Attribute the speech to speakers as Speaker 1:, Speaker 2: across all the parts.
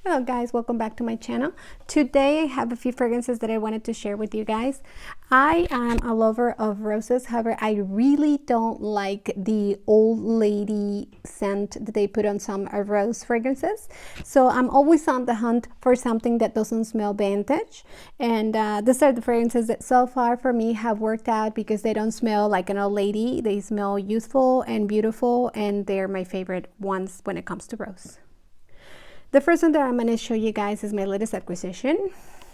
Speaker 1: Hello guys, welcome back to my channel. Today I have a few fragrances that I wanted to share with you guys. I am a lover of roses, however I really don't like the old lady scent that they put on some rose fragrances. So I'm always on the hunt for something that doesn't smell vintage, and these are the fragrances that so far for me have worked out because they don't smell like an old lady. They smell youthful and beautiful, and they're my favorite ones when it comes to rose. The first one that I'm going to show you guys is my latest acquisition,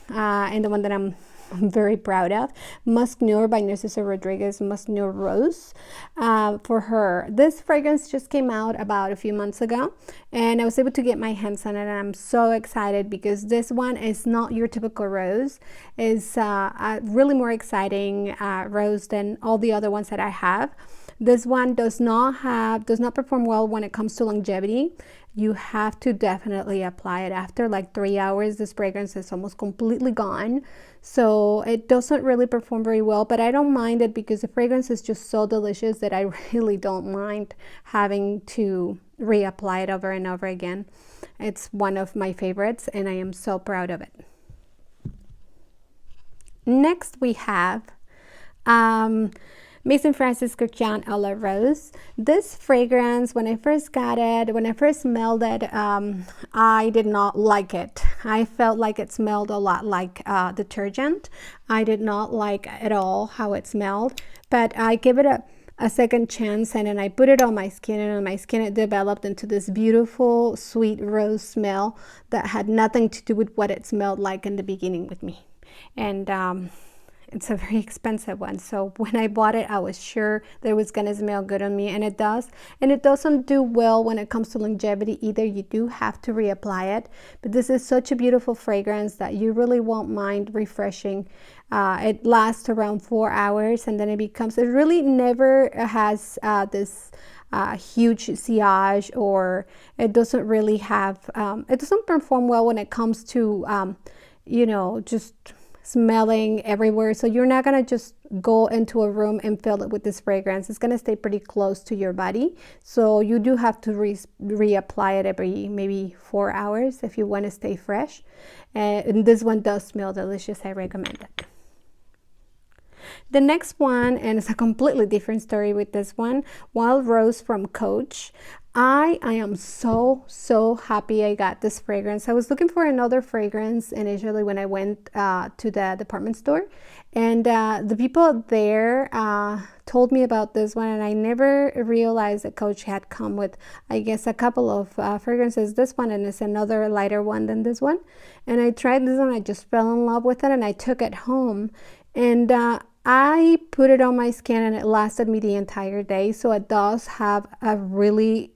Speaker 1: and the one that I'm very proud of. Musk Noir by Narciso Rodriguez, Musk Noir Rose for her. This fragrance just came out about a few months ago, and I was able to get my hands on it, and I'm so excited because this one is not your typical rose. It's a really more exciting rose than all the other ones that I have. This one does not perform well when it comes to longevity. You have to definitely apply it after like 3 hours. This fragrance is almost completely gone, so it doesn't really perform very well, but I don't mind it because the fragrance is just so delicious that I really don't mind having to reapply it over and over again. It's one of my favorites and I am so proud of it. Next we have Maison Francis Kurkdjian à la Rose. This fragrance, when I first got it, when I first smelled it, I did not like it. I felt like it smelled a lot like detergent. I did not like at all how it smelled, but I gave it a second chance, and then I put it on my skin, and on my skin it developed into this beautiful sweet rose smell that had nothing to do with what it smelled like in the beginning with me. And it's a very expensive one, so when I bought it I was sure that it was gonna smell good on me, and it does. And it doesn't do well when it comes to longevity either. You do have to reapply it, but this is such a beautiful fragrance that you really won't mind refreshing. It lasts around 4 hours, and then it really never has this huge sillage, or it doesn't really have it doesn't perform well when it comes to you know, just smelling everywhere. So you're not gonna just go into a room and fill it with this fragrance. It's gonna stay pretty close to your body, so you do have to reapply it every maybe 4 hours if you want to stay fresh. And this one does smell delicious. I recommend it. The next one, and it's a completely different story with this one, Wild Rose from Coach. I am so happy I got this fragrance. I was looking for another fragrance initially when I went to the department store, and the people there told me about this one, and I never realized that Coach had come with, I guess, a couple of fragrances. This one, and it's another lighter one than this one, and I tried this one. I just fell in love with it, and I took it home, and I put it on my skin, and it lasted me the entire day. So it does have a really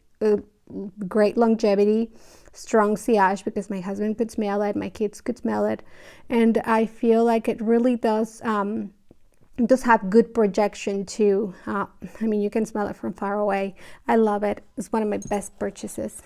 Speaker 1: great longevity, strong sillage, because my husband could smell it, my kids could smell it, and I feel like it really does have good projection too. I mean, you can smell it from far away. I love it. It's one of my best purchases.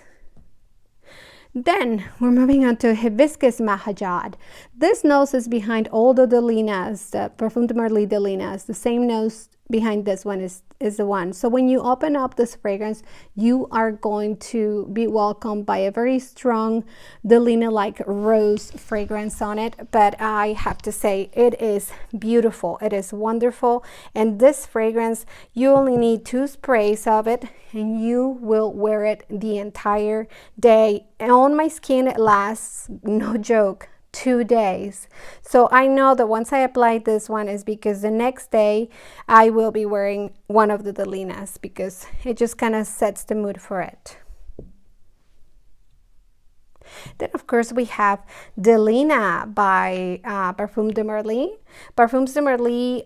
Speaker 1: Then we're moving on to Hibiscus Mahajad. This nose is behind all the Linas, the Perfume de Marly de Linas. The same nose behind this one is the one. So when you open up this fragrance, you are going to be welcomed by a very strong Delina like rose fragrance on it. But I have to say, it is beautiful. It is wonderful. And this fragrance, you only need 2 sprays of it, and you will wear it the entire day. On my skin, it lasts, no joke, 2 days. So I know that once I apply this one is because the next day I will be wearing one of the Delinas, because it just kind of sets the mood for it. Then of course we have Delina by Perfume de Marly. Perfumes de Marly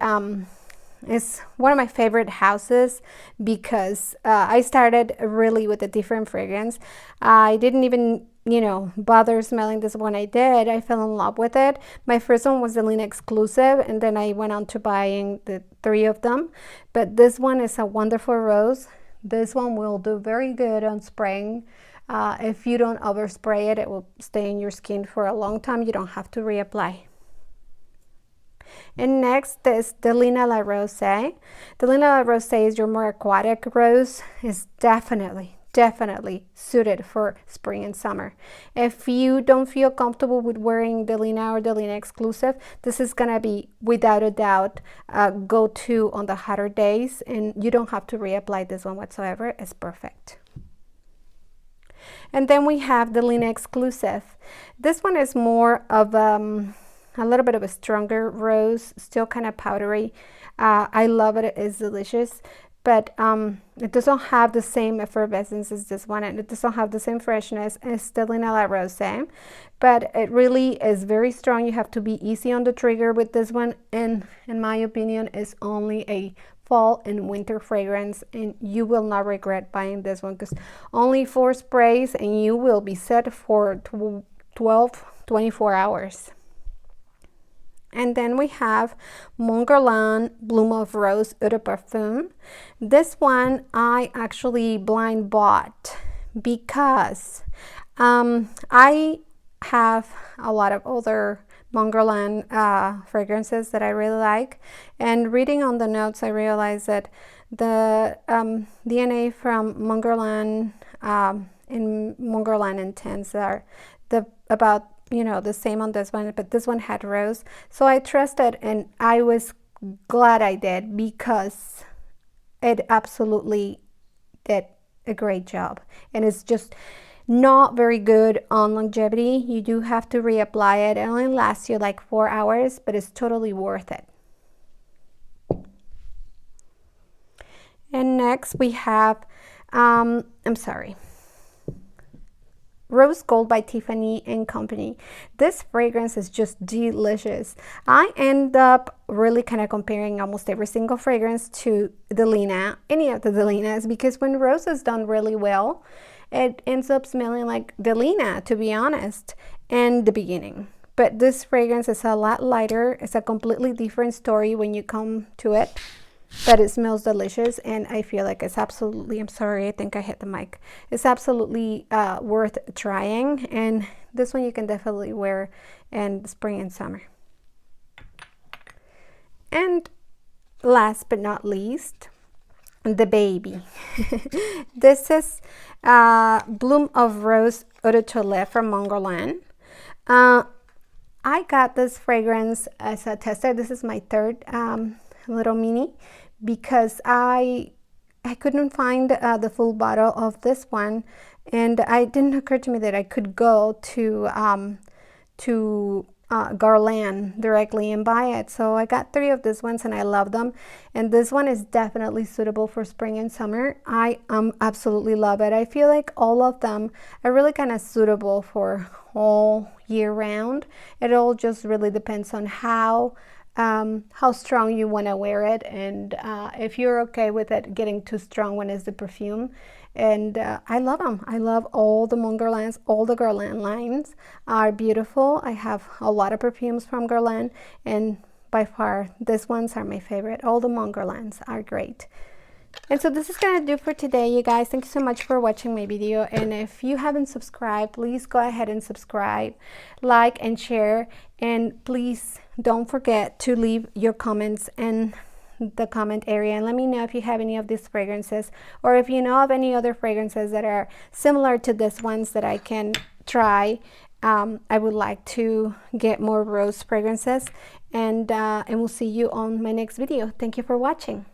Speaker 1: is one of my favorite houses because I started really with a different fragrance. I didn't even, you know, bother smelling this one. I did. I fell in love with it. My first one was the Lena Exclusive, and then I went on to buying the 3 of them. But this one is a wonderful rose. This one will do very good on spraying. If you don't overspray it, it will stay in your skin for a long time. You don't have to reapply. And next is Delina La Rose. Delina La Rose is your more aquatic rose. It's definitely definitely suited for spring and summer. If you don't feel comfortable with wearing the Lena or the Lena Exclusive, this is gonna be without a doubt go-to on the hotter days, and you don't have to reapply this one whatsoever. It's perfect. And then we have the Lena Exclusive. This one is more of a little bit of a stronger rose, still kind of powdery. I love it. It's delicious, but it doesn't have the same effervescence as this one, and it doesn't have the same freshness as the Lena La Rose, but it really is very strong. You have to be easy on the trigger with this one, and in my opinion, it's only a fall and winter fragrance, and you will not regret buying this one, because only 4 sprays and you will be set for 24 hours. And then we have Mongolian Bloom of Rose Eau de Parfum. This one I actually blind bought because I have a lot of other Mongolian fragrances that I really like. And reading on the notes, I realized that the DNA from Mongolian in Mongolian Intense are about the same on this one, but this one had rose, so I trusted, and I was glad I did, because it absolutely did a great job. And it's just not very good on longevity. You do have to reapply it. It only lasts you like 4 hours, but it's totally worth it. And next we have Rose Gold by Tiffany & Company. This fragrance is just delicious. I end up really kind of comparing almost every single fragrance to the Lena, any of the Lenas, because when rose is done really well, it ends up smelling like the Lena, to be honest, in the beginning. But this fragrance is a lot lighter. It's a completely different story when you come to it. But it smells delicious, and I feel like it's absolutely, I'm sorry, I think I hit the mic. It's absolutely worth trying, and this one you can definitely wear in spring and summer. And last but not least, the baby. This is Bloom of Rose Eau de Toilette from Mongolian. I got this fragrance as a tester. This is my third little mini, because I couldn't find the full bottle of this one, and it didn't occur to me that I could go to Guerlain directly and buy it. So I got 3 of these ones, and I love them, and this one is definitely suitable for spring and summer. I absolutely love it. I feel like all of them are really kind of suitable for all year round. It all just really depends on how strong you want to wear it, and if you're okay with it getting too strong when it's the perfume. And I love them. I love all the Mongolians. All the Guerlain lines are beautiful. I have a lot of perfumes from Guerlain, and by far these ones are my favorite. All the Mongolians are great. And so this is gonna do for today, you guys. Thank you so much for watching my video, and if you haven't subscribed, please go ahead and subscribe, like and share, and please don't forget to leave your comments in the comment area and let me know if you have any of these fragrances, or if you know of any other fragrances that are similar to this ones that I can try. I would like to get more rose fragrances, and we'll see you on my next video. Thank you for watching.